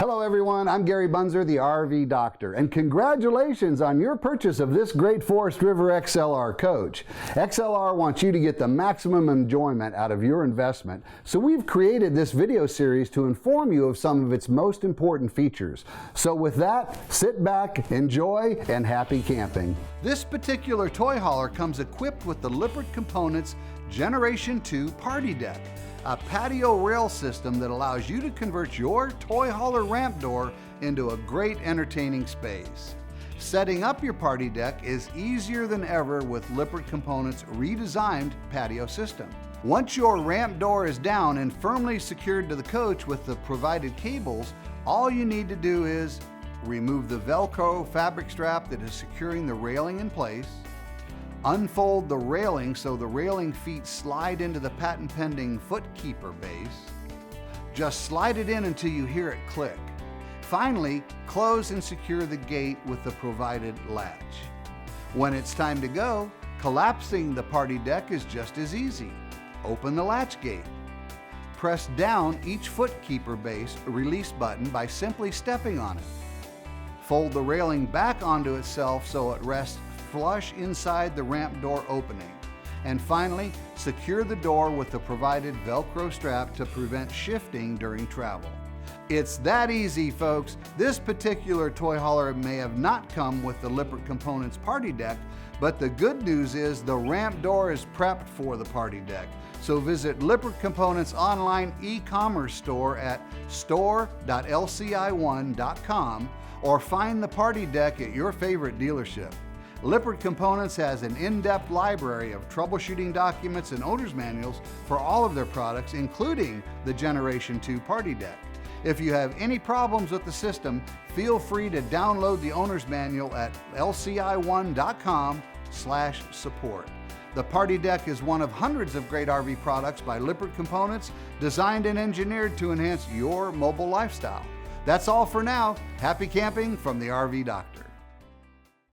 Hello everyone, I'm Gary Bunzer, the RV Doctor, and congratulations on your purchase of this great Forest River XLR coach. XLR wants you to get the maximum enjoyment out of your investment, so we've created this video series to inform you of some of its most important features. So with that, sit back, enjoy, and happy camping. This particular toy hauler comes equipped with the Lippert Components Generation 2 Party Deck, a patio rail system that allows you to convert your toy hauler ramp door into a great entertaining space. Setting up your party deck is easier than ever with Lippert Components' redesigned patio system. Once your ramp door is down and firmly secured to the coach with the provided cables, all you need to do is remove the Velcro fabric strap that is securing the railing in place, unfold the railing so the railing feet slide into the patent-pending foot keeper base. Just slide it in until you hear it click. Finally, close and secure the gate with the provided latch. When it's time to go, collapsing the party deck is just as easy. Open the latch gate. Press down each foot keeper base release button by simply stepping on it. Fold the railing back onto itself so it rests flush inside the ramp door opening. And finally, secure the door with the provided Velcro strap to prevent shifting during travel. It's that easy, folks. This particular toy hauler may have not come with the Lippert Components Party Deck, but the good news is the ramp door is prepped for the party deck. So visit Lippert Components' online e-commerce store at store.lci1.com or find the party deck at your favorite dealership. Lippert Components has an in-depth library of troubleshooting documents and owner's manuals for all of their products, including the Generation 2 Party Deck. If you have any problems with the system, feel free to download the owner's manual at lci1.com/support. The Party Deck is one of hundreds of great RV products by Lippert Components, designed and engineered to enhance your mobile lifestyle. That's all for now. Happy camping from the RV Doctor.